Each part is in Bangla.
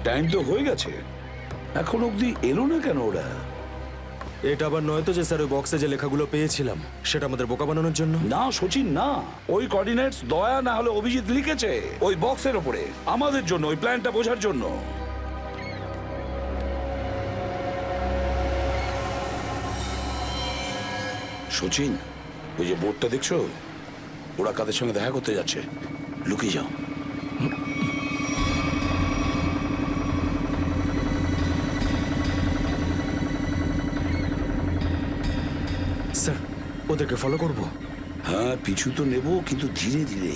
টাইম তো হয়ে গেছে, এখন অবধি এলো না কেন ওরা? এটা আবার নয় তো যে স্যার ওই বক্সে যে লেখাগুলো পেয়েছিলাম সেটা আমাদের বোকা বানানোর জন্য? না সচিন না, ওই কোঅর্ডিনেটস দয়া না হলে অভিজিৎ লিখেছে ওই বক্সের ওপরে আমাদের জন্য, ওই প্ল্যানটা বোঝার জন্য। সচিন, ওই যে বোর্ডটা দেখছো, ওরা কাদের সঙ্গে দেখা করতে যাচ্ছে, লুকিয়ে যাও। স্যার ওদেরকে ফলো করব? হ্যাঁ পিছু তো নেব, কিন্তু ধীরে ধীরে,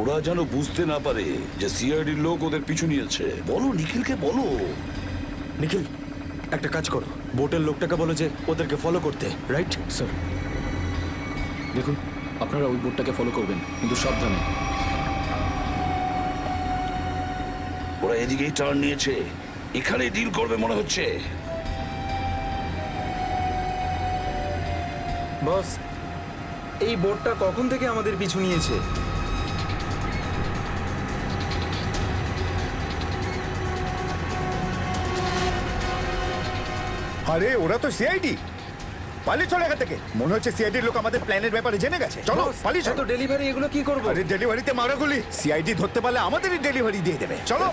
ওরা যেন বুঝতে না পারে যে সিআইডির লোক ওদের পিছু নিয়েছে। বলো নিখিলকে, বলো। নিখিল একটা কাজ করো, বোটের লোকটাকে বলো যে ওদেরকে ফলো করতে, রাইট? স্যার দেখুন, আপনারা ওই বোর্ডটাকে ফলো করবেন, কিন্তু সাবধানে। ওরা এদিকেই টার্ন নিয়েছে, এখানে ডিল করবে মনে হচ্ছে। বস, এই বোটটা কখন থেকে আমাদের পিছু নিয়েছে? আরে ওরা তো সিআইডি, পালিয়ে চলে এখান থেকে। মনে হচ্ছে সিআইডির লোক আমাদের প্ল্যানের ব্যাপারে জেনে গেছে। চলো পালিয়ে চলো। ডেলিভারি এগুলো কি করবো? আরে ডেলিভারিতে মারাগুলি, সিআইডি ধরতে পারলে আমাদেরই ডেলিভারি দিয়ে দেবে। চলো।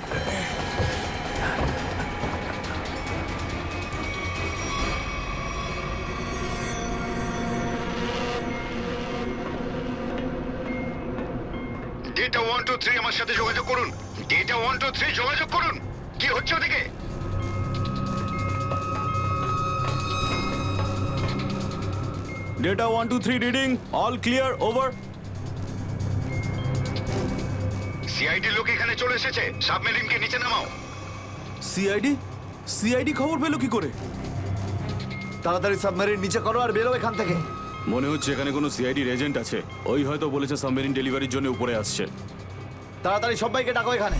ডেটা 1 2 3 আমার সাথে যোগাযোগ করুন। ডেটা 1 2 3 যোগাযোগ করুন। কি হচ্ছে ওদিকে? Data 1 2 3 reading, all clear, over. CID লোক এখানে চলে এসেছে, সাবমেরিনকে নিচে নামাও। সিআইডি? সিআইডি খবর পেলো কি করে? তাড়াতাড়ি সাবমেরিন নিচে করো আর বেরো এখান থেকে। মনে হচ্ছে এখানে কোনো সিআইডির এজেন্ট আছে, ওই হয়তো বলেছে সাবমেরিন ডেলিভারির জন্য উপরে আসছে। তাড়াতাড়ি সবাইকে ডাকো এখানে।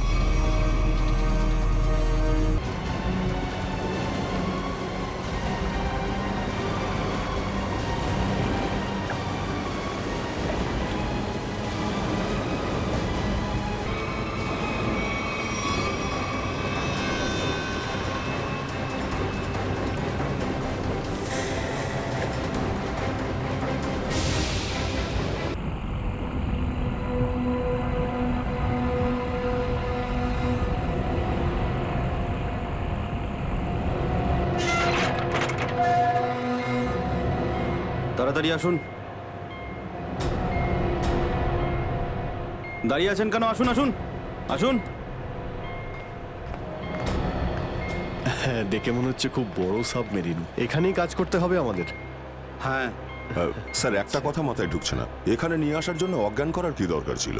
তাড়াতাড়ি আসুন। দাঁড়িয়ে আছেন কেন? আসুন আসুন আসুন। হ্যাঁ, দেখে মনে হচ্ছে খুব বড় সাবমেরিন। এখানেই কাজ করতে হবে আমাদের। হ্যাঁ স্যার, একটা কথা মাথায় ঢুকছে না, এখানে নিয়ে আসার জন্য অজ্ঞান করার কি দরকার ছিল?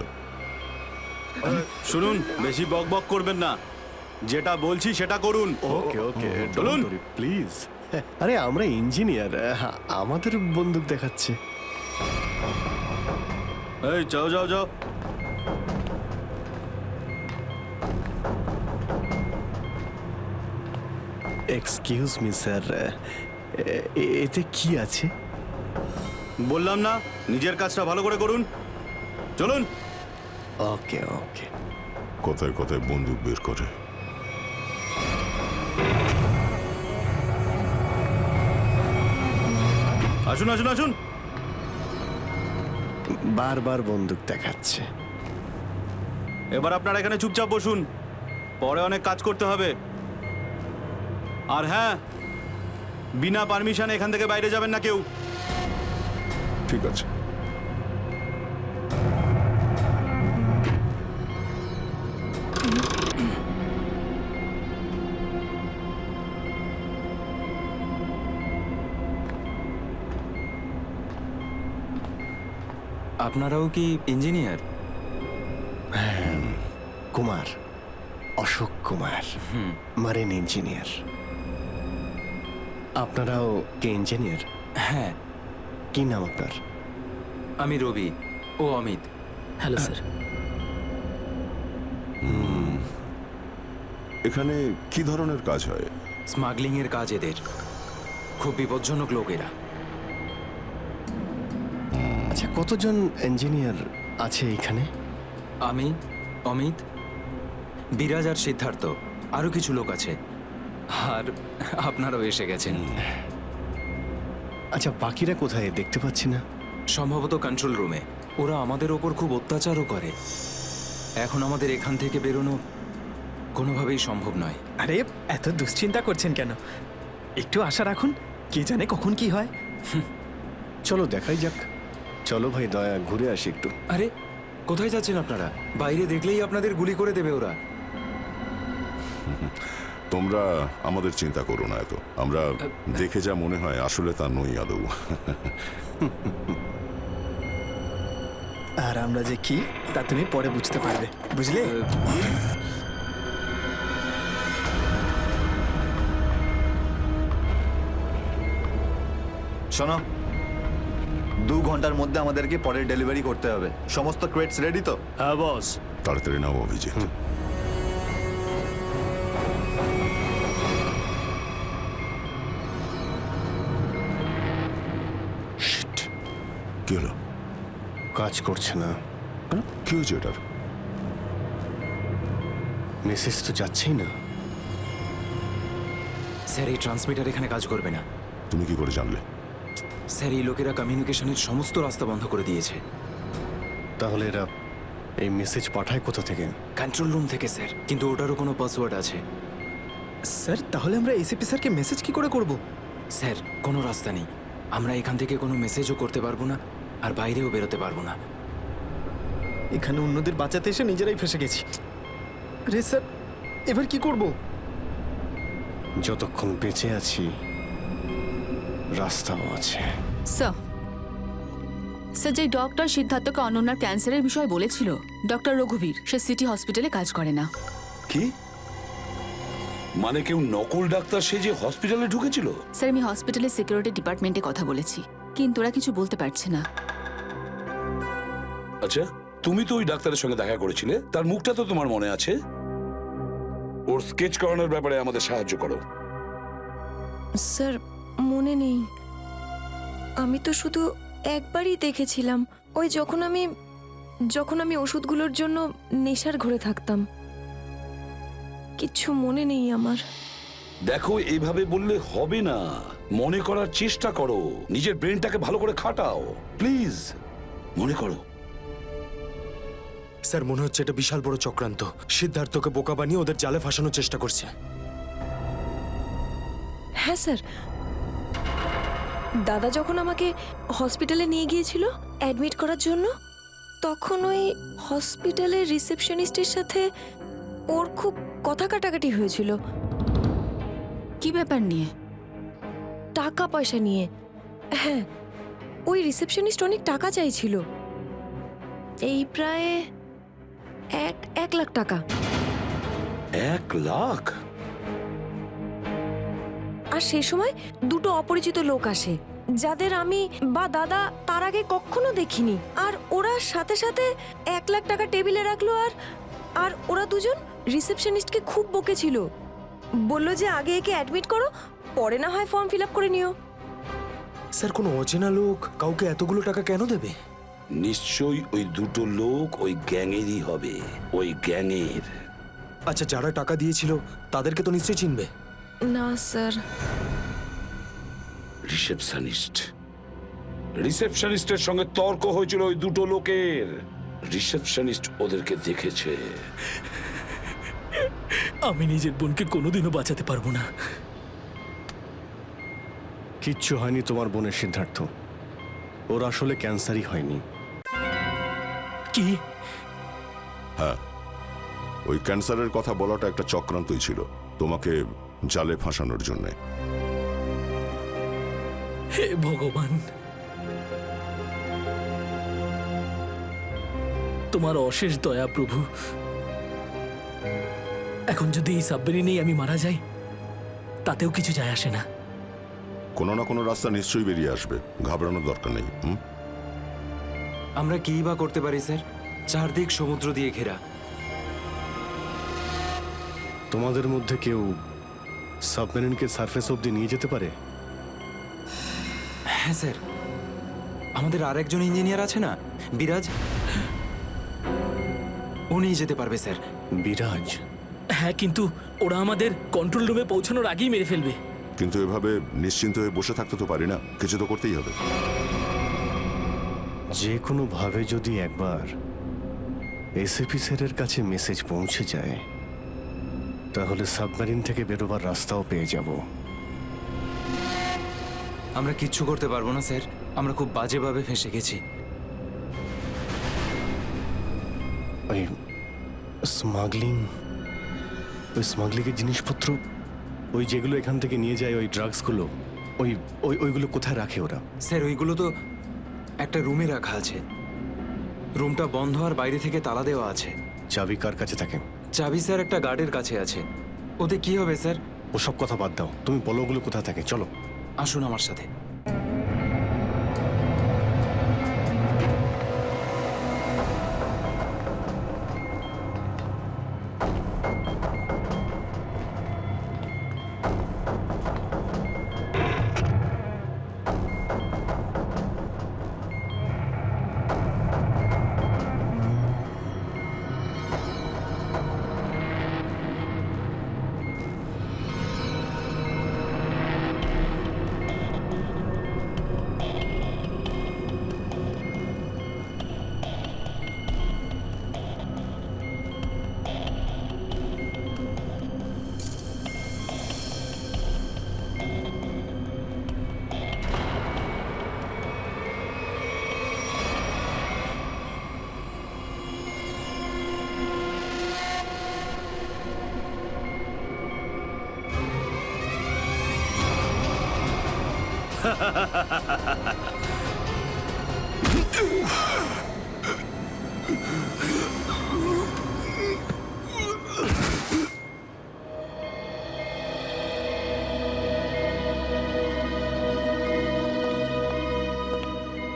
শুনুন, বেশি বক বক করবেন না, যেটা বলছি সেটা করুন। ওকে ওকে, চলুন প্লিজ। আরে আমরা ইঞ্জিনিয়ার, আমাদের বন্দুক দেখাচ্ছে। এই যাও যাও যাও। এক্সকিউজ মি স্যার, এতে কি আছে? বললাম না, নিজের কাজটা ভালো করে করুন। চলুন। ওকে ওকে। কথায় কথায় বন্দুক বের করে। আসুন আসুন আসুন। বারবার বন্দুক দেখাচ্ছে। এবার আপনারা এখানে চুপচাপ বসুন, পরে অনেক কাজ করতে হবে। আর হ্যাঁ, বিনা পারমিশনে এখান থেকে বাইরে যাবেন না কেউ। ঠিক আছে। আপনারাও কি engineer? Kumar, Ashok Kumar, marine engineer. আপনারাও কি ইঞ্জিনিয়ার? হ্যাঁ। কি নাম আপনার? আমি রবি, ও অমিত। Hello sir. এখানে কি ধরনের কাজ হয়? স্মাগলিং এর কাজ এদের। খুব বিপজ্জনক লোক এরা। আচ্ছা, কতজন ইঞ্জিনিয়ার আছে এখানে? আমি, অমিত, বিরাজ আর সিদ্ধার্থ, আরও কিছু লোক আছে, আর আপনারাও এসে গেছেন। আচ্ছা, বাকিরা কোথায় দেখতে পাচ্ছি না। সম্ভবত কন্ট্রোল রুমে। ওরা আমাদের ওপর খুব অত্যাচারও করে। এখন আমাদের এখান থেকে বেরোনো কোনোভাবেই সম্ভব নয়। আরে এত দুশ্চিন্তা করছেন কেন? একটু আশা রাখুন, কে জানে কখন কি হয়। চলো দেখাই যাক। চলো ভাই দয়া, ঘুরে আসি একটু। আরে কোথায় যাচ্ছেন আপনারা? বাইরে দেখলেই আপনাদের গুলি করে দেবে ওরা। তোমরা আমাদের চিন্তা করো না এত। আমরা দেখে যা মনে হয় আসলে তা নই আদৌ। আর আমরা যে কি তা তুমি পরে বুঝতে পারবে, বুঝলে? শোনো, 2 ঘন্টার মধ্যে আমাদেরকে পরের ডেলিভারি করতে হবে। সমস্ত ক্রেটস রেডি তো? হ্যাঁ বস। তাড়াতাড়ি নাও অভিজিৎ। Shit! কি হলো? কাজ করছে না। কেন? কি হয়েছে এটার? মেসেজ তো যাচ্ছেই না। স্যার, এই ট্রান্সমিটার এখানে কাজ করবে না। তুমি কি করে জানলে? স্যার, এই লোকেরা কমিউনিকেশনের সমস্ত রাস্তা বন্ধ করে দিয়েছে। তাহলে এরা এই মেসেজ পাঠায় কোথা থেকে? কন্ট্রোল রুম থেকে স্যার, কিন্তু ওটারও কোনো পাসওয়ার্ড আছে। স্যার, তাহলে আমরা এসিপি স্যারকে মেসেজ কি করে করব? স্যার, কোনো রাস্তা নেই। আমরা এখান থেকে কোনো মেসেজও করতে পারবো না, আর বাইরেও বেরোতে পারবো না। এখানে অন্যদের বাঁচাতে এসে নিজেরাই ফেসে গেছি। আরে স্যার, এবার কি করব? যতক্ষণ বেঁচে আছি রাস্তাও আছে। স্যার, স্যার, যে ডক্টর সিদ্ধার্থকে অনন্যার ক্যান্সারের বিষয়ে বলেছিল, ডক্টর রঘুবীর, সে সিটি হসপিটালে কাজ করে না। কি মানে কেউ নকল ডাক্তার সে যে হসপিটালে ঢুকেছিল? স্যার, আমি হসপিটালের সিকিউরিটি ডিপার্টমেন্টে কথা বলেছি, কিন্তু ওরা কিছু বলতে পারছে না। আচ্ছা, তুমি তো ওই ডাক্তারের সঙ্গে দেখা করেছিলে, তার মুখটা তো তোমার মনে আছে। ওর স্কেচ করানোর ব্যাপারে আমাদের সাহায্য করো। স্যার, মনে নেই। আমি তো শুধু একবারই দেখেছিলাম, ওই যখন আমি ওষুধগুলোর জন্য নেশার ঘরে থাকতাম। কিচ্ছু মনে নেই আমার। দেখো, এইভাবে বললে হবে না। মনে করার চেষ্টা করো, নিজের ব্রেনটাকে ভালো করে খাটাও প্লিজ। মনে করো। স্যার, মনে হচ্ছে এটা বিশাল বড় চক্রান্ত। সিদ্ধার্থকে বোকা বানিয়ে ওদের জালে ফাঁসানোর চেষ্টা করছে। হ্যাঁ স্যার, দাদা যখন আমাকে হসপিটালে নিয়ে গিয়েছিল অ্যাডমিট করার জন্য, তখন ওই হসপিটালের রিসেপশনিস্টের সাথে ওর খুব কথা কাটাকাটি হয়েছিল। কি ব্যাপার নিয়ে? টাকা পয়সা নিয়ে। হ্যাঁ, ওই রিসেপশনিস্ট অনেক টাকা চাইছিল, এই প্রায় 1 লাখ টাকা। 1 লাখ? আর সেই সময় 2টো অপরিচিত লোক আসে, যাদের আমি বা দাদা তার আগে কখনো দেখিনি। আর ওরা সাথে সাথে 1 লাখ টাকা টেবিলে রাখলো। আর ওরা দুজন রিসেপশনিস্টকে খুব বকেছিল, বলল যে আগে একে অ্যাডমিট করো, পরে না হয় ফর্ম ফিল আপ করে নিও। স্যার, কোনো অচেনা লোক কাউকে এতগুলো টাকা কেন দেবে? নিশ্চয়ই ওই দুটো লোক ওই গ্যাংয়েরই হবে, ওই গ্যাংয়ের। আচ্ছা, যারা টাকা দিয়েছিল তাদেরকে তো নিশ্চয়ই চিনবে। না স্যার। রিসেপশনিস্টের সঙ্গে তর্ক হয়েছিল ওই দুটো লোকের। রিসেপশনিস্ট ওদেরকে দেখেছে। আমি নিজের বোনকে কোনোদিনও বাঁচাতে পারবো না। কিচ্ছু হয়নি তোমার বোনের, সিদ্ধার্থ। ওর আসলে ক্যান্সারই হয়নি। কি? হ্যাঁ, ওই ক্যান্সারের কথা বলাটা একটা চক্রান্তই ছিল, তোমাকে জালে ফাঁসানোর জন্য। হে ভগবান, তোমার অশেষ দয়া প্রভু। এখন যদি এই সাবমেরিনেই আমি মারা যাই, তাতেও কিছু যায় আসে না। কোনো না কোনো রাস্তা নিশ্চয়ই বেরিয়ে আসবে, ঘাবড়ানোর দরকার নেই। আমরা কি বা করতে পারি স্যার? চারদিক সমুদ্র দিয়ে ঘেরা। তোমাদের মধ্যে কেউ সাবমেরিনকে সারফেস অব্দি নিয়ে যেতে পারে? হ্যাঁ স্যার, আমাদের আরেকজন ইঞ্জিনিয়ার আছে না, বিরাজ, উনি যেতে পারবে স্যার। বিরাজ? হ্যাঁ, কিন্তু ওরা আমাদের কন্ট্রোল রুমে পৌঁছানোর আগেই মেরে ফেলবে। কিন্তু এভাবে নিশ্চিন্ত হয়ে বসে থাকতে তো পারি না, কিছু তো করতেই হবে। যে কোনো ভাবে যদি একবার এসএপি স্যারের কাছে মেসেজ পৌঁছে যায় তাহলে সাবমেরিন থেকে বেরোবার রাস্তাও পেয়ে যাব। আমরা কিচ্ছু করতে পারবো না স্যার, আমরা খুব বাজেভাবে ফেঁসে গেছি। ওই স্মাগলিংয়ের জিনিসপত্র, ওই যেগুলো এখান থেকে নিয়ে যায়, ওই ড্রাগসগুলো, ওইগুলো কোথায় রাখে ওরা? স্যার ওইগুলো তো একটা রুমে রাখা আছে। রুমটা বন্ধ আর বাইরে থেকে তালা দেওয়া আছে। চাবি কার কাছে থাকে? চাবি স্যার একটা গার্ডের কাছে আছে। ওতে কি হবে স্যার? ওসব কথা বাদ দাও, তুমি বলো ওগুলো কোথায় থাকে। চলো আসুন আমার সাথে।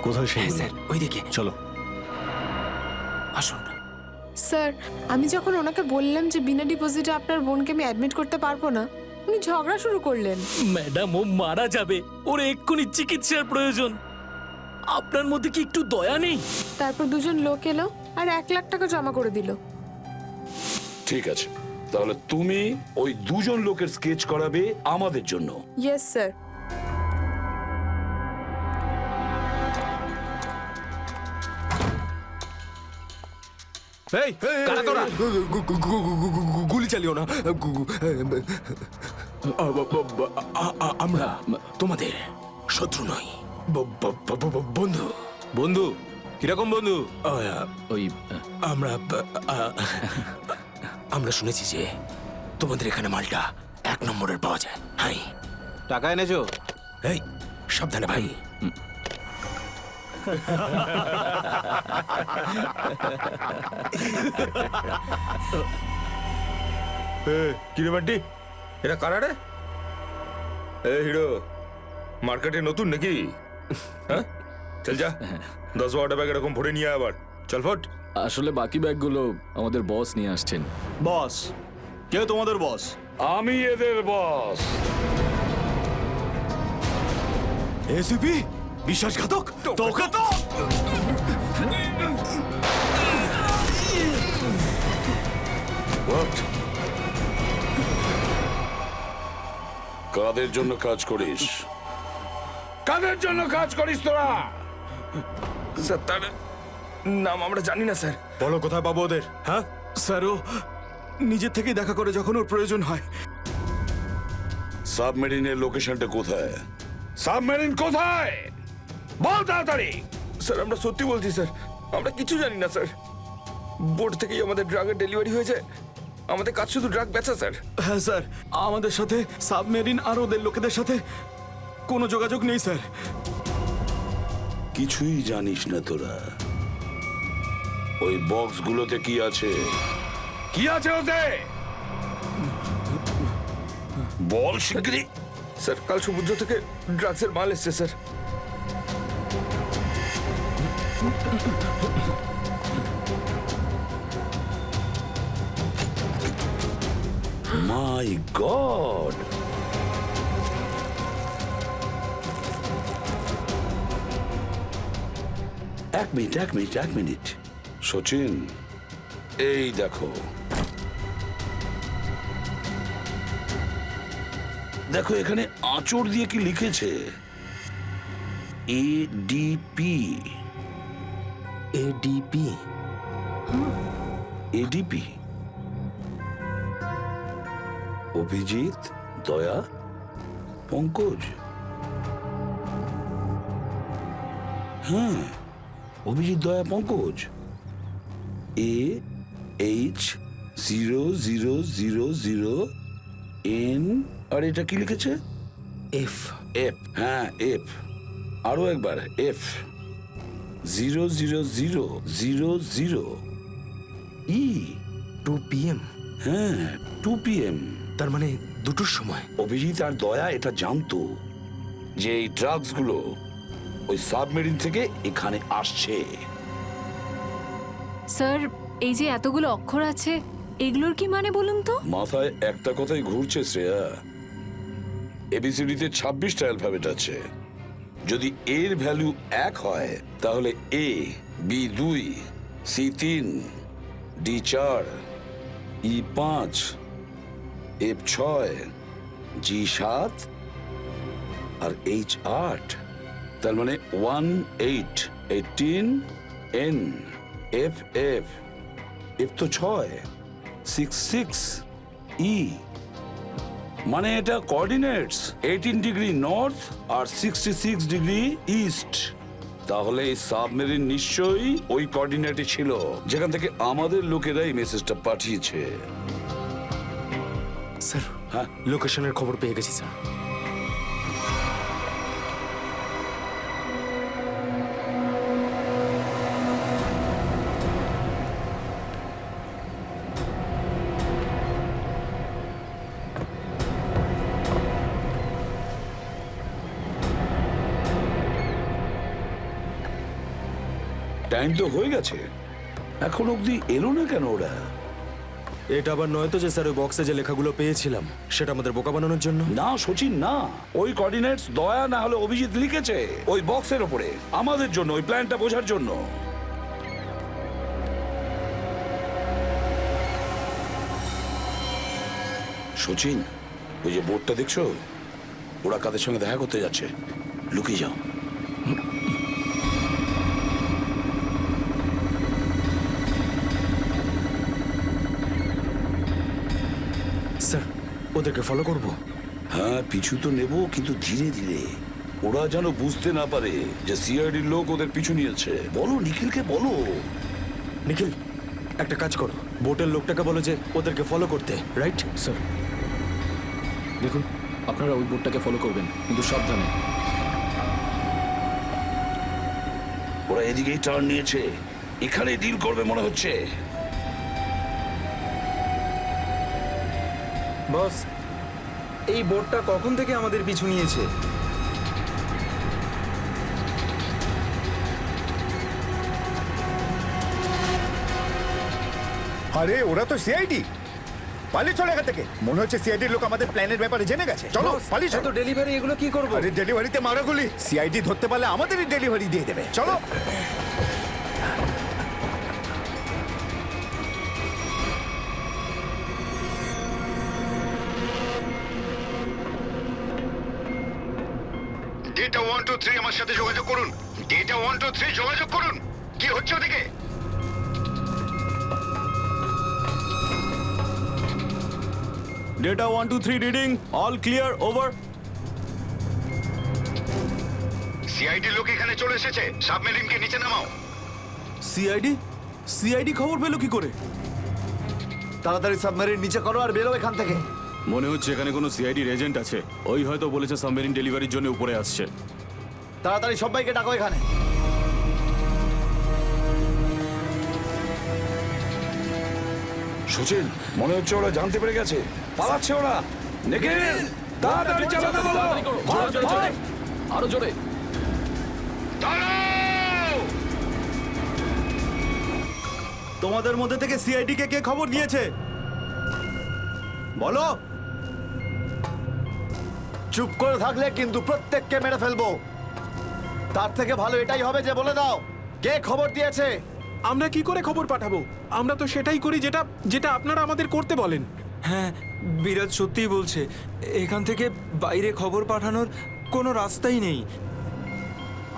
কোথায় সেই? হ্যাঁ স্যার, ওইদিকে চলো আসুন। স্যার, আমি যখন ওনাকে বললাম যে বিনা ডিপোজিটে আপনার বোনকে আমি অ্যাডমিট করতে পারবো না, উনি ঝগড়া শুরু করলেন। ম্যাডাম, ও মারা যাবে, ওর এক্ষুনি চিকিৎসার প্রয়োজন। আপনার মধ্যে কি একটু দয়া নেই? তারপর দুজন লোক এলো আর 1 লাখ টাকা জমা করে দিল। ঠিক আছে, তাহলে তুমি ওই দুজন লোকের স্কেচ করাবে আমাদের জন্য। Yes sir. এই কারা তোরা? গুলি চালিও না। আমরা তোমাদের শত্রু নই, বন্ধু। বন্ধু? কিরকম বন্ধু? ওই আমরা শুনেছি যে তোমাদের এখানে মালটা 1 নম্বরের পাওয়া যায়। হাই, টাকা এনেছো? এই সাবধানে ভাই। কিরে বান্টি, এরা কারা রে? এ হিরো, মার্কেটে নতুন নাকি? হ্যাঁ, চল যা 10-12টা ব্যাগ এরকম ভরে নিয়ে আবার চল ফট। আসলে বাকি ব্যাগগুলো আমাদের বস নিয়ে আসছেন। বস? কে তোমাদের বস? আমি এদের বস। এসিপি বিশ্বাসঘাতক, তোকে তো কাদের জন্য কাজ করিস? কাদের জন্য কাজ করিস তোরা? স্যার, তার নাম আমরা জানি না স্যার। বলো কোথায় পাবো ওদের? হ্যাঁ স্যার, ও নিজের থেকেই দেখা করে যখন ওর প্রয়োজন হয়। সাবমেরিনের লোকেশনটা কোথায়? সাবমেরিন কোথায়? বল তাড়াতাড়ি। স্যার, আমরা সত্যি বলছি স্যার, আমরা কিছু জানি না স্যার। বোর্ড থেকেই আমাদের ড্রাগের ডেলিভারি হয়েছে, আমাদের কাজ শুধু ড্রাগ বেচা স্যার। হ্যাঁ স্যার, আমাদের সাথে সাবমেরিন আর ওদের লোকেদের সাথে কোনো যোগাযোগ নেই স্যার। কিছুই জানিস না তোরা? ওই বক্সগুলোতে কি আছে? কি আছে ওতে? বল শিগগিরই। স্যার, কাল সমুদ্র থেকে ড্রাগসের মাল এসছে স্যার। মাই গড! এক মিনিট সচিন, এই দেখো দেখো এখানে আঁচড় দিয়ে কি লিখেছে, এডিপি। এডিপি? এডিপি, অভিজিৎ, দয়া, পঙ্কজ। হ্যাঁ, অভিজিৎ, দয়া, পঙ্কজ। AH0000N, আর এটা কি লিখেছে? এফ। এফ, হ্যাঁ এফ। আরো একবার এফ, 00000 ই। 2 PM? হ্যাঁ, 2 PM। তার মানে 2টোর সময়। অভিজিৎ আর দয়া এটা জানতো যে এই ড্রাগস গুলো ওই সাবমেরিন থেকে এখানে আসছে। স্যার, এই যে এতগুলো অক্ষর আছে, এগুলোর কি মানে বলুন তো? মাথায় একটা কথাই ঘুরছে শ্রেয়া, এবিসিডিতে 26টা অ্যালফাবেট আছে। যদি এর ভ্যালু 1 হয় তাহলে A, B 2, C 3, D 4, E 5, F 6, G 7 R H 8। তার মানে 1 8 18 N F F F তো 6, 6 6 E। মানে এটা কোঅর্ডিনেটস 18 ডিগ্রি নর্থ আর 66 ডিগ্রি ইস্ট। তাহলে এই সাবমেরিন নিশ্চয়ই ওই কোঅর্ডিনেটে ছিল যেখান থেকে আমাদের লোকেরা এই মেসেজটা পাঠিয়েছে। স্যার, হ্যাঁ, লোকেশনের খবর পেয়ে গেছি স্যার। টাইম তো হয়ে গেছে, এখন অবধি এলো না কেন ওরা? এটা আবার নয় তো যে স্যার ওই বক্সে যে লেখাগুলো পেয়েছিলাম সেটা আমাদের বোকা বানানোর জন্য? না সচিন, না, ওই কোঅর্ডিনেটস দয়া না হলে অভিজিৎ লিখেছে ওই বক্সের ওপরে আমাদের জন্য, ওই প্ল্যানটা বোঝার জন্য। সচিন, ওই যে বোর্ডটা দেখছো, ওরা কাদের সঙ্গে দেখা করতে যাচ্ছে, লুকিয়ে যাও। স্যার, ওদেরকে ফলো করব? হ্যাঁ, পিছু তো নেব, কিন্তু ধীরে ধীরে। ওরা যেন বুঝতে না পারে যে সিআইডির লোক ওদের পিছু নিয়েছে। বলো নিখিলকে, বলো। নিখিল, একটা কাজ করো, বোটের লোকটাকে বলো যে ওদেরকে ফলো করতে, রাইট? স্যার, দেখুন, আপনারা ওই বোর্ডটাকে ফলো করবেন, কিন্তু সাবধানে। ওরা এদিকেই টার্ন নিয়েছে, এখানে ডিল করবে মনে হচ্ছে। বস, এই বোটটা কখন থেকে আমাদের পিছু নিয়েছে? আরে ওরা তো সিআইডি, পালিয়ে চলে এখান থেকে। মনে হচ্ছে সিআইডির লোক আমাদের প্ল্যানের ব্যাপারে জেনে গেছে। চলো পালিয়ে চলো। ডেলিভারি এগুলো কি করবো? আরে ডেলিভারিতে মারাগুলি, সিআইডি ধরতে পারলে আমাদেরই ডেলিভারি দিয়ে দেবে। চলো। ডেটা 1 2 3 আমার সাথে যোগাযোগ করুন। ডেটা 1 2 3 যোগাযোগ করুন। কি হচ্ছে ওদিকে? Data 1 2 3 reading, all clear, over. CID লোক এখানে চলে এসেছে, সাবমেরিনকে নিচে নামাও। সিআইডি? সিআইডি খবর পেলো কি করে? তাড়াতাড়ি সাবমেরিন নিচে করো আর বেরো এখান থেকে। মনে হচ্ছে এখানে কোনো সিআইডির এজেন্ট আছে, ওই হয়তো বলেছে সাবমেরিন ডেলিভারির জন্য উপরে আসছে। তাড়াতাড়ি সবাইকে ডাকো এখানে। সচিন, মনে হচ্ছে ওরা জানতে পেরে গেছে, পালাচ্ছে ওরা। নিখিল, তাড়াতাড়ি চালাতে বলো। আরো জোরে। তোমাদের মধ্যে থেকে সিআইডি কে কে খবর নিয়েছে বলো। চুপ করে থাকলে কিন্তু প্রত্যেককে মেরে ফেলবো। তার থেকে ভালো এটাই হবে যে বলে দাও কে খবর দিয়েছে। আমরা কি করে খবর পাঠাবো? আমরা তো সেটাই করি যেটা যেটা আপনারা আমাদের করতে বলেন। হ্যাঁ, বিরাজ সত্যিই বলছে। এখান থেকে বাইরে খবর পাঠানোর কোনো রাস্তাই নেই।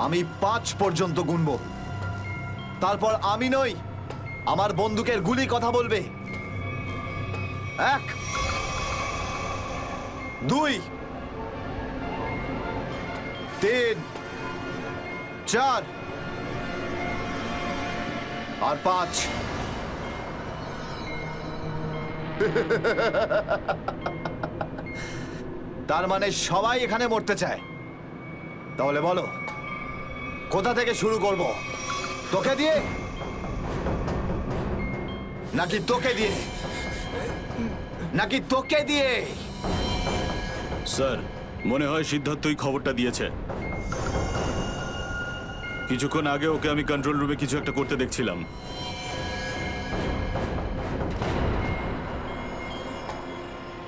আমি 5 পর্যন্ত গুনবো, তারপর আমি নই, আমার বন্দুকের গুলি কথা বলবে। 1 2 3 4 আর 5। তার মানে সবাই এখানে মরতে চায়। তাহলে বলো কোথা থেকে শুরু করব? তোকে দিয়ে নাকি তোকে দিয়ে? নাকি তোকে দিয়ে? স্যার, মনে হয় সিদ্ধার্থই খবরটা দিয়েছে। কিছুক্ষণ আগে ওকে আমি কন্ট্রোল রুমে কিছু একটা করতে দেখছিলাম।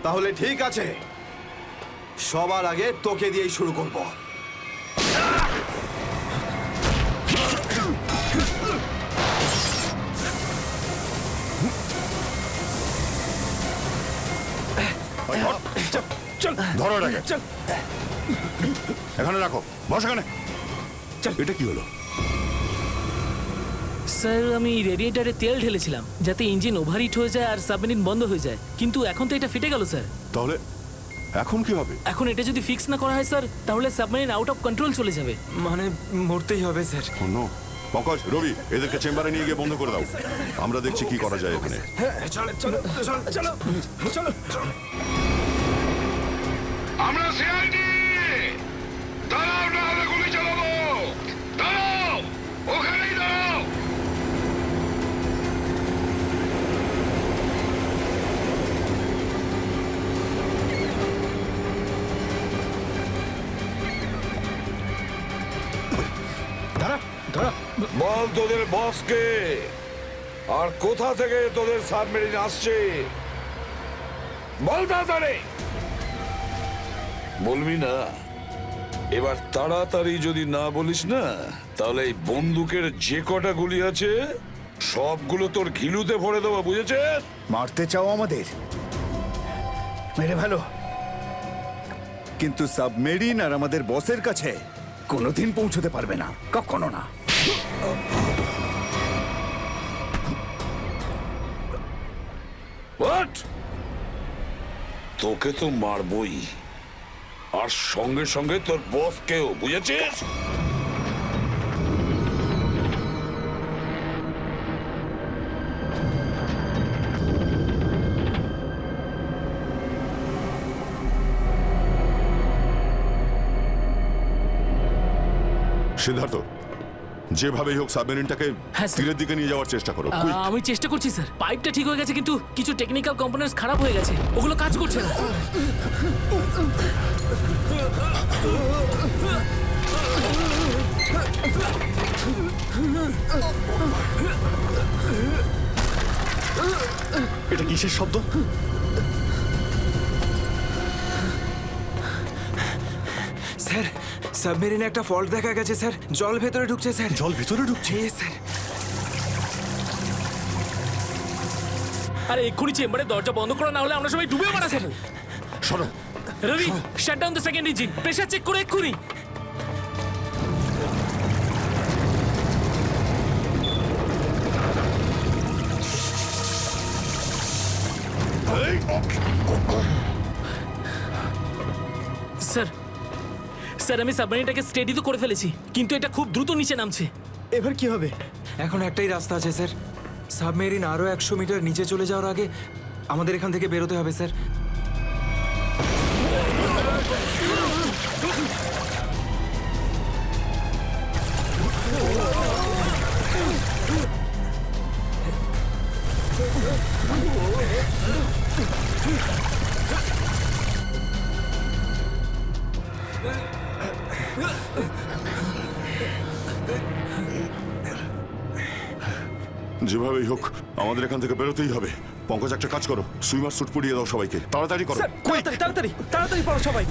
তাহলে ঠিক আছে, সবার আগে তোকে দিয়েই শুরু করব। ধরো এটাকে, এখানে রাখো, বস এখানে। এটা কি হলো? স্যার, আমি রেডিয়েটারে তেল ঢেলেছিলাম যাতে ইঞ্জিন ওভারহিট হয়ে যায় আর সাবমেরিন বন্ধ হয়ে যায়, কিন্তু এখন তো এটা ফেটে গেল স্যার। তাহলে এখন কি হবে? এখন এটা যদি ফিক্স না করা হয় স্যার, তাহলে সাবমেরিন আউট অফ কন্ট্রোল চলে যাবে। মানে মরতেই হবে স্যার। নো, পঙ্কজ, রবি, এদেরকে চেম্বারে নিয়ে গিয়ে বন্ধ করে দাও। আমরা দেখছি কি করা যায় এখানে। আমরা সিআইডি, দাঁড়াও, না হলে গুলি চালাবো। দাঁড়াও, ওখানেই দাঁড়াও। বল তোদের বসকে, আর কোথা থেকে তোদের সাবমেরিন আসছে বল তাড়াতাড়ি। বলবি না? এবার তাড়াতাড়ি যদি না বলিস না, তাহলে এই বন্দুকের যে কটা গুলি আছে সবগুলো তোর ঘিলুতে ভরে দেবো, বুঝেছিস? মারতে চাও আমাদের? মেরে ভালো, কিন্তু সাবমেরিন আর আমাদের বসের কাছে কোনোদিন পৌঁছতে পারবে না, কখনো না। হোয়াট? তোকে তো মারবই, আর সঙ্গে সঙ্গে তোর বসকেও, বুঝেছিস? সিদ্ধার্থ, যেভাবেই হোক সাবমেরিনটাকে হ্যাঁ, স্যার। তীরের দিকে নিয়ে যাওয়ার চেষ্টা করো। quick! আমি চেষ্টা করছি স্যার। পাইপটা ঠিক হয়ে গেছে, কিন্তু কিছু টেকনিক্যাল কম্পোনেন্টস খারাপ হয়ে গেছে, ওগুলো কাজ করছে না। এটা কিসের শব্দ? স্যার, সাবমেরিনে একটা ফল্ট দেখা গেছে স্যার। জল ভেতরে ঢুকছে স্যার। জল ভিতরে ঢুকছে? স্যার। আরে এক্ষুনি চেম্বারে দরজা বন্ধ করা, না হলে আমরা সবাই ডুবে মারা যাবো। সরো। Rabi, shut down the second engine, pressure check করে এক্ষুনি। স্যার, স্যার, আমি সাবমেরিনটাকে স্টেডি তো করে ফেলেছি, কিন্তু এটা খুব দ্রুত নিচে নামছে। এবার কি হবে? এখন একটাই রাস্তা আছে স্যার। সাবমেরিন আরো 100 মিটার নিচে চলে যাওয়ার আগে আমাদের এখান থেকে বেরোতে হবে স্যার। যেভাবেই হোক আমাদের এখান থেকে বেরোতেই হবে। পঙ্কজ, একটা কাজ করো, সুইমার স্যুট পরিয়ে দাও সবাইকে, তাড়াতাড়ি করো। তাড়াতাড়ি তাড়াতাড়ি তাড়াতাড়ি পড়ো সবাই,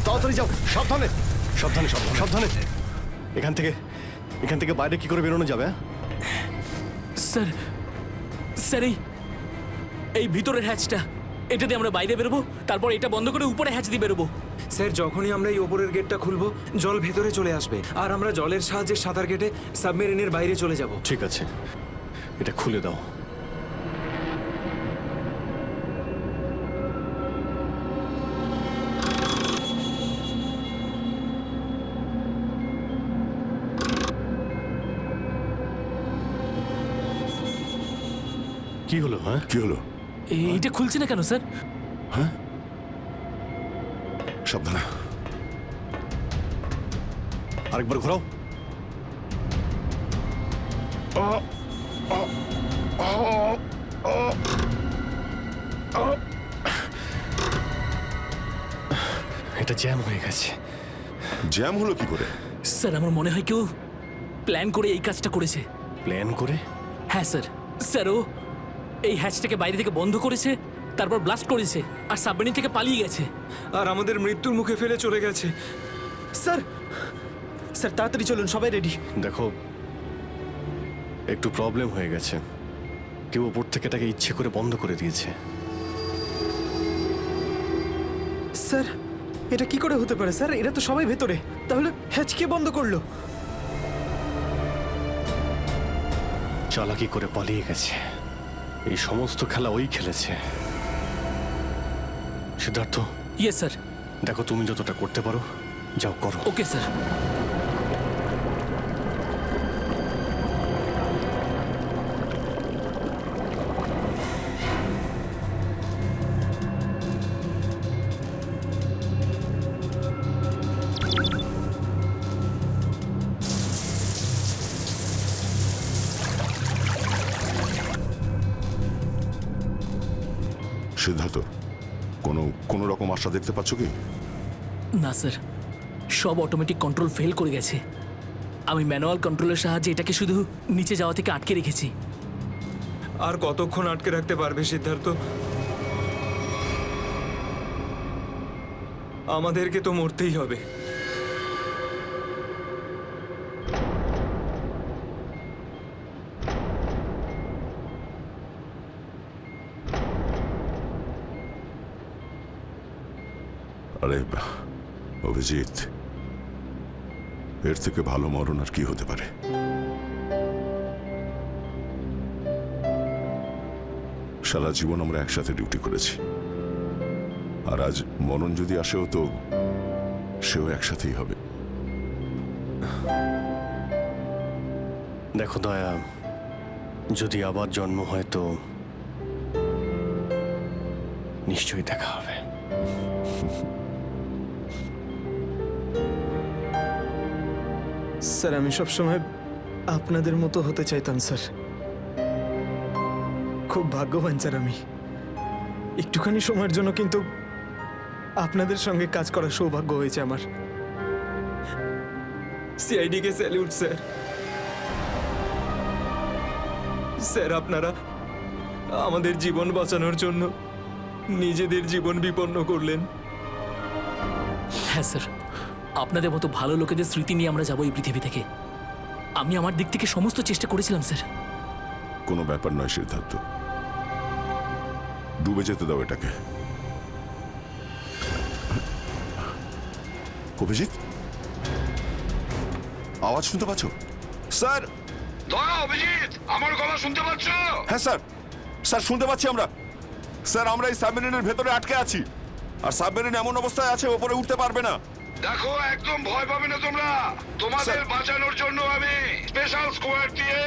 তাড়াতাড়ি যাও, সাবধানে সাবধানে সাবধানে সাবধানে। এখান থেকে বাইরে কি করে বেরোনো যাবে? স্যার, স্যার, এই ভিতরের হ্যাচটা এটা দিয়ে আমরা বাইরে বেরোবো, তারপর এটা বন্ধ করে উপরে হ্যাচ দিয়ে বেরোবো। স্যার যখনই আমরা এই ওপরের গেটটা খুলবো জল ভেতরে চলে আসবে আর আমরা জলের সাহায্যে সাঁতার কেটে সাবমেরিনের বাইরে চলে যাব। ঠিক আছে, এটা খুলে দাও। কি হলো? হ্যাঁ, কি হলো? এইটা খুলছে না কেন স্যার? সাবধানে। আরেকবার ঘোরাও। এটা জ্যাম হয়ে গেছে। জ্যাম হলো কি করে? স্যার আমার মনে হয় কেউ প্ল্যান করে এই কাজটা করেছে। প্ল্যান করে? হ্যাঁ স্যার। স্যার ও এই হ্যাচটাকে বাইরে থেকে বন্ধ করেছে, তারপর ব্লাস্ট করেছে আর সাবমেরিন থেকে পালিয়ে গেছে। আর আমাদের মৃত্যুর মুখে ফেলে চলে গেছে। স্যার, স্যার তাড়াতাড়ি চলুন, সবাই রেডি। দেখো, একটু প্রবলেম হয়ে গেছে। কেউ ওপর থেকে এটাকে ইচ্ছে করে বন্ধ করে দিয়েছে। স্যার এটা কি করে হতে পারে স্যার? এরা তো সবাই ভেতরে, তাহলে হ্যাচ কে বন্ধ করলো? চালাকি করে পালিয়ে গেছে। এই সমস্ত খেলা ওই খেলেছে। সিদ্ধার্থ। Yes sir. দেখো, তুমি যতটা করতে পারো যাও করো। Okay sir. সিদ্ধার্থ, কোনো রকম আশা দেখতে পাচ্ছ কি? না স্যার, সব অটোমেটিক কন্ট্রোল ফেল করে গেছে। আমি ম্যানুয়াল কন্ট্রোলের সাহায্যে এটাকে শুধু নিচে যাওয়া থেকে আটকে রেখেছি। আর কতক্ষণ আটকে রাখতে পারবে সিদ্ধার্থ? আমাদেরকে তো মরতেই হবে। আরে অভিজিৎ, এর থেকে ভালো মরণ আর কি হতে পারে? সারা জীবন আমরা একসাথে ডিউটি করেছি, আর আজ মরণ যদি আসেও তো সেও একসাথেই হবে। দেখো দয়া, যদি আবার জন্ম হয় তো নিশ্চয়ই দেখা হবে। স্যার আমি সবসময় আপনাদের মতো হতে চাইতাম স্যার। খুব ভাগ্যবান স্যার আমি। একটুখানি সময়ের জন্য কিন্তু আপনাদের সঙ্গে কাজ করার সৌভাগ্য হয়েছে আমার। সিআইডি কে স্যালিউট স্যার। স্যার আপনারা আমাদের জীবন বাঁচানোর জন্য নিজেদের জীবন বিপন্ন করলেন। হ্যাঁ স্যার, আপনাদের মতো ভালো লোকেদের স্মৃতি নিয়ে আমরা যাবো এই পৃথিবী থেকে। আমি আমার দিক থেকে সমস্ত চেষ্টা করেছিলাম স্যার। কোনো ব্যাপার নয় সিদ্ধার্থ, ডুবে যেতে দাও এটাকে। অভিজিৎ, আওয়াজ শুনতে পাচ্ছ? স্যার, অভিজিৎ, আমার গলা শুনতে পাচ্ছ? হ্যাঁ স্যার, স্যার শুনতে পাচ্ছি আমরা। স্যার আমরা এই সাবমেরিনের ভেতরে আটকে আছি, আর সাবমেরিন এমন অবস্থায় আছে ওপরে উঠতে পারবে না। দেখো, একদম ভয় পাবে না তোমরা। তোমাদের বাঁচানোর জন্য আমি স্পেশাল স্কোয়াড দিয়ে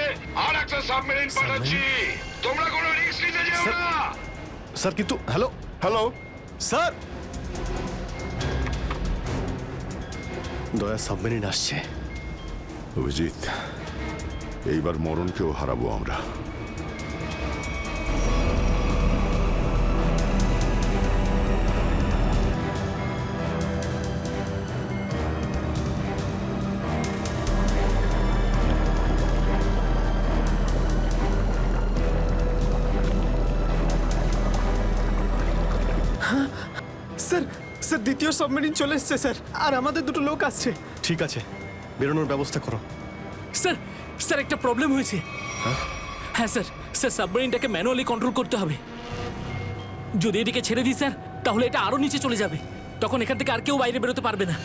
আর একটা সাবমেরিন পাঠাচ্ছি। তোমরা কোনো রিস্ক নিতে যেও না। স্যার কিন্তু হ্যালো হ্যালো স্যার, দয়া সাবমেরিন আসছে। অভিজিৎ, এইবার মরণকেও হারাবো আমরা। স্যার, স্যার দ্বিতীয় সাবমেরিন চলে এসছে স্যার, আর আমাদের দুটো লোক আসছে। ঠিক আছে, বেরোনোর ব্যবস্থা করো। স্যার, স্যার একটা প্রবলেম হয়েছে। হ্যাঁ স্যার, স্যার সাবমেরিনটাকে ম্যানুয়ালি কন্ট্রোল করতে হবে। যদি এদিকে ছেড়ে দিই স্যার, তাহলে এটা আরো নিচে চলে যাবে। তখন এখান থেকে আর কেউ বাইরে বেরোতে পারবে না।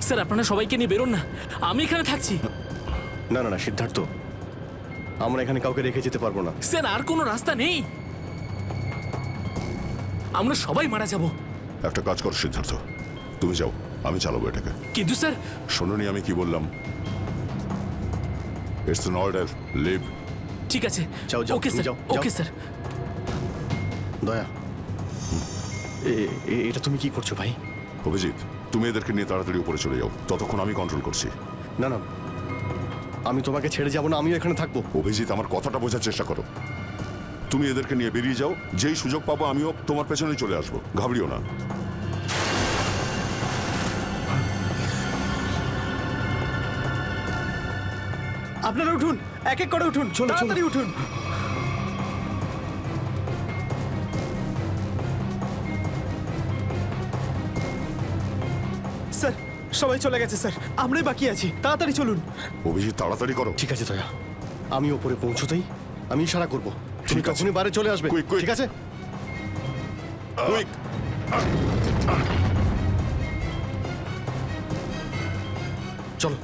স্যার, আপনারা সবাইকে নিয়ে বেরোন না, আমি এখানে থাকছি। না না না সিদ্ধার্থ, আমরা এখানে কাউকে রেখে যেতে পারবো না। স্যার, আর কোনো রাস্তা নেই, আমরা সবাই মারা যাব। একটা কাজ করো সিদ্ধার্থ, তুমি যাও, আমি চালাবো এটাকে। কিন্তু স্যার, শোনোনি আমি কি বললাম? It's an order, leave. ঠিক আছে, যাও যাও ওকে তুমি স্যার, যাও ওকে স্যার। দয়া, এটা তুমি কি করছো ভাই? অভিজিৎ, তুমি এদেরকে নিয়ে তাড়াতাড়ি উপরে চলে যাও, ততক্ষণ আমি কন্ট্রোল করছি। না না, আমি তোমাকে ছেড়ে যাবো না, আমিও এখানে থাকবো। অভিজিৎ, আমার কথাটা বোঝার চেষ্টা করো। তুমি এদেরকে নিয়ে বেরিয়ে যাও, যেই সুযোগ পাবো আমিও তোমার পেছনেই চলে আসবো, ঘাবড়িও না। আপনারা উঠুন, এক এক করে উঠুন, তাড়াতাড়ি উঠুন। স্যার, সবাই চলে গেছে স্যার, আমরাই বাকি আছি, তাড়াতাড়ি চলুন। অভিজিৎ, তাড়াতাড়ি করো। ঠিক আছে দয়া, আমি ওপরে পৌঁছতেই আমি ইশারা করবো, তুমি ঠিক আছে। তখনই বাইরে চলে আসবে। Quick, quick. ঠিক আছে? কুইক। চলো।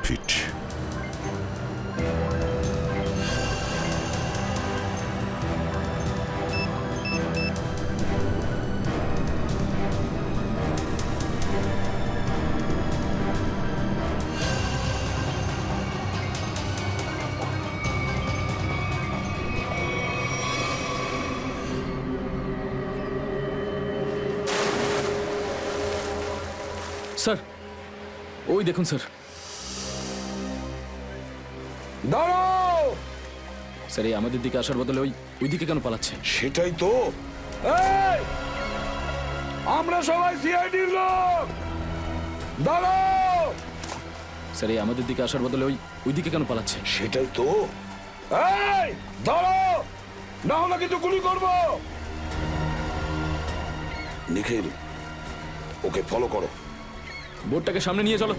ফিট। স্যার, ওই দেখুন স্যার। দাঁড়াও! স্যার, এই আমাদের দিকে আসার বদলে ওই দিকে কেন পালাচ্ছে? সেটাই তো। এই! আমরা সবাই সিআইডির লোক। দাঁড়াও! স্যার, এই আমাদের দিকে আসার বদলে ওই দিকে কেন পালাচ্ছে? সেটাই তো। এই! দাঁড়াও! না হলে কিন্তু গুলি করবো। নিখিল, ওকে ফলো করো। বোর্ডটাকে সামনে নিয়ে চলো।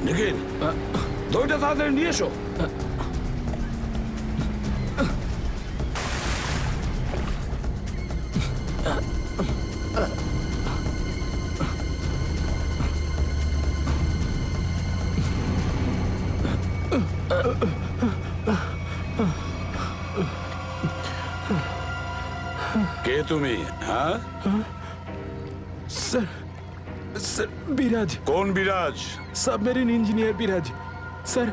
নিখিল, দইটা তাড়াতাড়ি নিয়ে এসো। কে তুমি? হ্যাঁ স্যার, স্যার বিরাজ। কোন বিরাজ? সাবমেরিন ইঞ্জিনিয়ার বিরাজ। স্যার,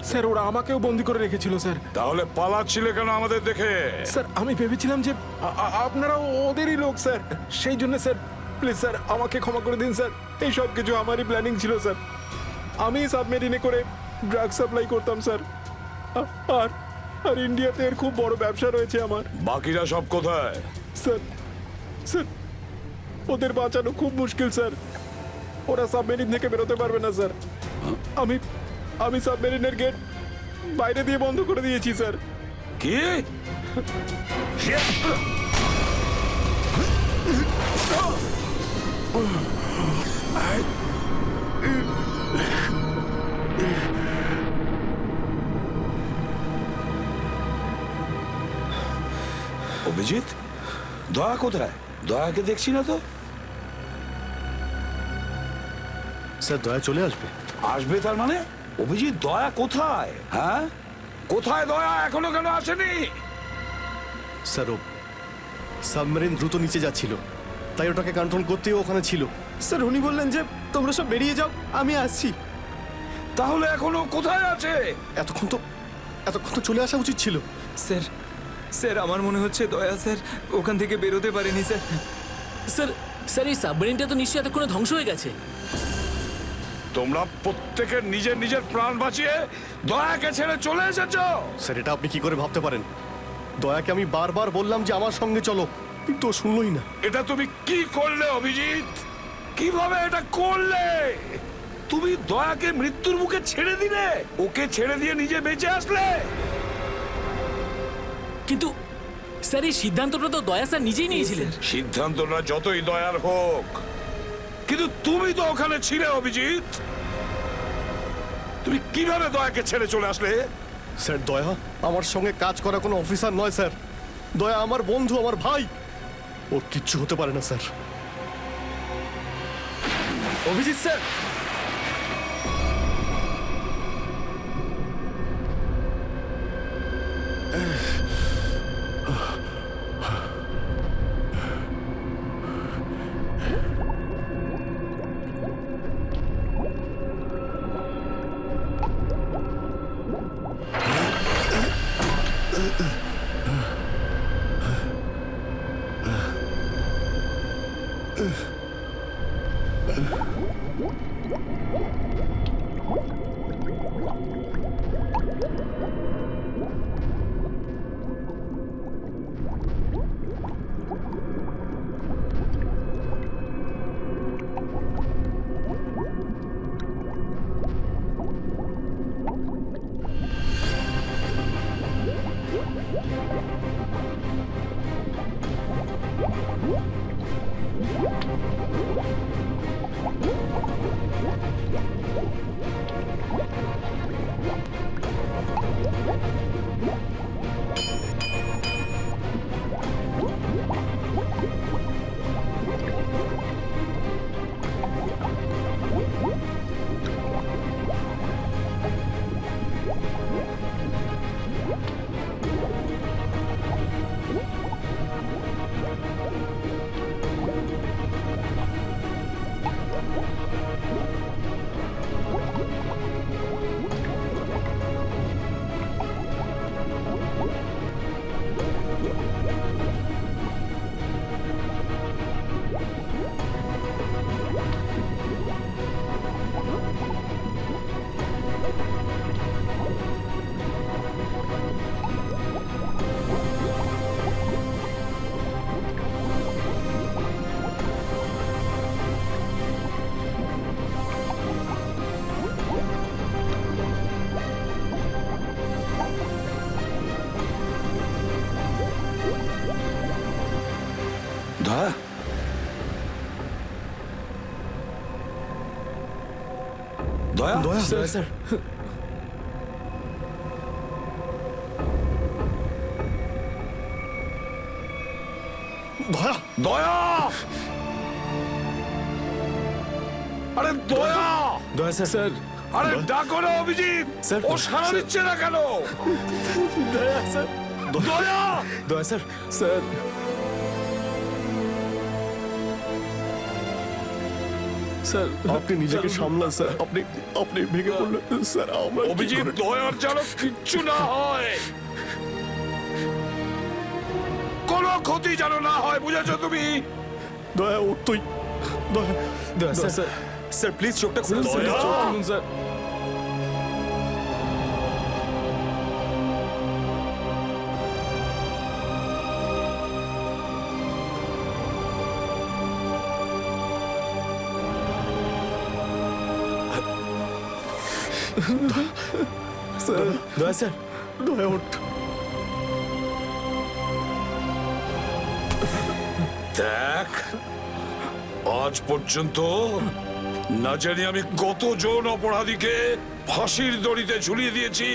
স্যার ওরা আমাকেও বন্দি করে রেখেছিল স্যার। তাহলে পালাচ্ছিলে কেন আমাদের দেখে? স্যার আমি ভেবেছিলাম যে আপনারা ওদেরই লোক স্যার, সেই জন্য স্যার প্লিজ স্যার আমাকে ক্ষমা করে দিন স্যার। এই সব কিছু আমারই প্ল্যানিং ছিল স্যার। আমি সাবমেরিনে করে ড্রাগ সাপ্লাই করতাম স্যার, আর আর ইন্ডিয়াতে এর খুব বড় ব্যবসা রয়েছে আমার। বাকিরা সব কোথায়? স্যার স্যার ওদের বাঁচানো খুব মুশকিল স্যার, ওরা সাবমেরিন থেকে বেরোতে পারবে না স্যার। আমি আমি সাবমেরিনের গেট বাইরে দিয়ে বন্ধ করে দিয়েছি স্যার। কি? অভিজিৎ, দয়া কোথায়? দয়াকে দেখছি না তো। স্যার দয়া চলে আসবে। আসবে তার মানে? অভিজিৎ, দয়া কোথায়? হ্যাঁ, কোথায় দয়া? এখনো কেন আসেনি? স্যার ও সাবমেরিন দ্রুত নিচে যাচ্ছিল, তাই ওটাকে কন্ট্রোল করতেই ওখানে ছিল। স্যার উনি বললেন যে তোমরা সব বেরিয়ে যাও, আমি আসছি। তাহলে এখনো কোথায় আছে? এতক্ষণ তো চলে আসা উচিত ছিল। স্যার স্যার আমার মনে হচ্ছে দয়া স্যার ওখান থেকে বেরোতে পারেনি স্যার। স্যার স্যার এই সাবমেরিনটা তো নিশ্চয়ই এতক্ষণে ধ্বংস হয়ে গেছে। তোমরা প্রত্যেকের নিজের নিজের প্রাণ বাঁচিয়ে দয়াকে ছেড়ে চলে এসেছো। স্যার এটা আপনি কি করে ভাবতে পারেন? দয়াকে আমি বারবার বললাম যে আমার সঙ্গে চলো, কিন্তু ও শুনলই না। এটা তুমি কি করলে অভিজিৎ? কিভাবে এটা করলে? তুমি দয়াকে মৃত্যুর মুখে ছেড়ে দিলে, ওকে ছেড়ে দিয়ে নিজে বেঁচে আসলে। কিন্তু স্যার এই সিদ্ধান্তটা তো দয়া স্যার নিজেই নিয়েছিলেন। সিদ্ধান্তটা যতই দয়ার হোক, কিন্তু তুমি তো ওখানে ছিলে অভিজিৎ। তুমি কিভাবে দয়াকে ছেড়ে চলে আসলে? স্যার দয়া আমার সঙ্গে কাজ করা কোনো অফিসার নয় স্যার। দয়া আমার বন্ধু, আমার ভাই, ওর কিচ্ছু হতে পারে না স্যার। অভিজিৎ স্যার, দয়া, দয়া, দয়া স্যার দয়া দয়া, আরে দয়া, দয়া স্যার, স্যার আরে ডাকো না অভিজিৎ। স্যার, ও সাড়া দিচ্ছে না কেন? দয়া স্যার, দয়া, দয়া স্যার, স্যার স্যার আপনি নিজেকে সামলান স্যার। আপনি আপনি ভেঙে পড়লেন স্যার। আমরা কি অভিজিৎ, করে- দয়ার যেন কিচ্ছু না হয়, কোনো ক্ষতি যেন না হয়, বুঝেছো তুমি? দয়া ওর তুই দয়া স্যার স্যার প্লিজ চোখটা খুলুন স্যার, দয়া। চোখ খুলুন স্যার। স্যার দয়া স্যার, দয়া ওঠ। দেখ, আজ পর্যন্ত না জানি আমি কতজন অপরাধীকে ফাঁসির দড়িতে ঝুলিয়ে দিয়েছি,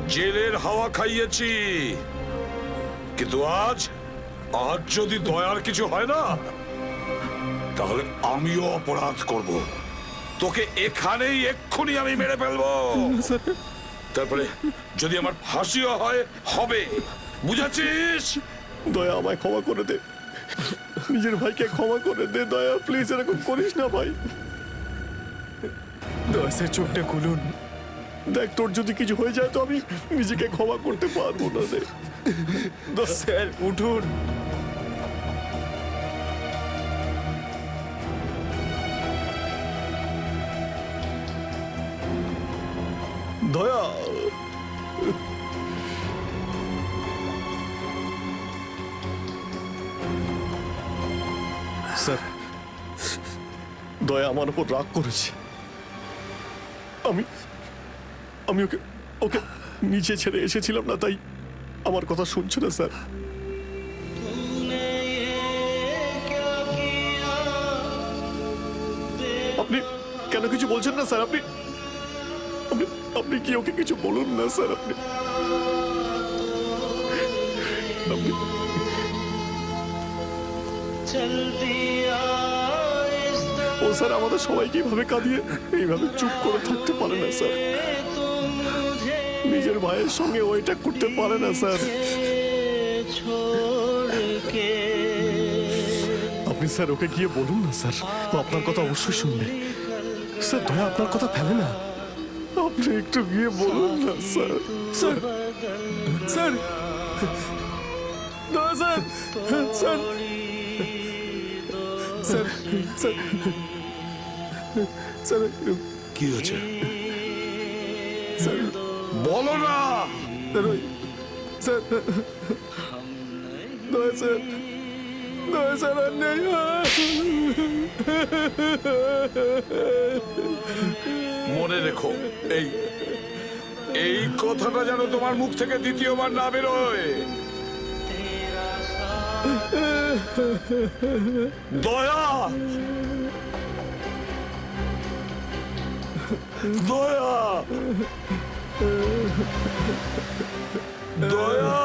জেলের হাওয়া খাইয়েছি, কিন্তু আজ যদি দয়ার কিছু হয় না, তাহলে আমিও অপরাধ করব। তোকে এখানেই এক্ষুনি আমি মেরে ফেলবো। তারপরে যদি আমার ফাঁসিও হয়, হবে, বুঝেছিস? দয়া আমায় ক্ষমা করে দে, নিজের ভাইকে ক্ষমা করে দে। দয়া প্লিজ এরকম করিস না ভাই। দয়া স্যার চোখটা খুলুন। দেখ তোর যদি কিছু হয়ে যায় তো আমি নিজেকে ক্ষমা করতে পারবো না রে। স্যার উঠুন। দয়া স্যার, দয়া আমার উপর রাগ করেছে। আমি আমি ওকে ওকে নিচে ছেড়ে এসেছিলাম না, তাই আমার কথা শুনছে না স্যার। আপনি কেন কিছু বলছেন না স্যার? আপনি আপনি আপনি কি ওকে কিছু বলুন না স্যার। আপনি আপনি ও স্যার আমাদের সবাইকে এইভাবে কাঁদিয়ে এইভাবে চুপ করে থাকতে পারে না স্যার। নিজের ভাইয়ের সঙ্গে ওইটা করতে পারে না স্যার। আপনি স্যার ওকে গিয়ে বলুন না স্যার, ও আপনার কথা অবশ্যই শুনবে। স্যার দয়া আপনার কথা ফেলে না, আপনি একটু গিয়ে বলুন না স্যার। স্যার স্যার দয়া sir, sir sir sir sir কি হয়েছে স্যার বলো না। স্যার দয়া স্যার, দয়া স্যার আর নেই। মনে রেখো, এই এই কথাটা যেন তোমার মুখ থেকে দ্বিতীয়বার না বেরোয়। দয়া, দয়া, দয়া।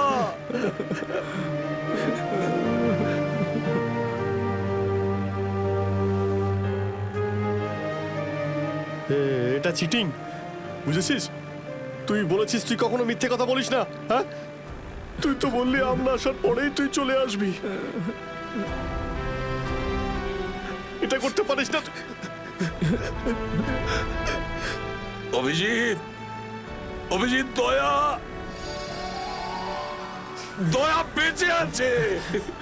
এটা চিটিং, বুঝেছিস? তুই বলেছিস তুই কখনো মিথ্যে কথা বলিস না। হ্যাঁ, তুই তো বললি আমরা আসার পরেই তুই চলে আসবি। এটা করতে পারিস না। অভিজিৎ, অভিজিৎ, দয়া, দয়া বেঁচে আছে।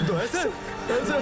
দয়া স্যার, দয়া স্যার।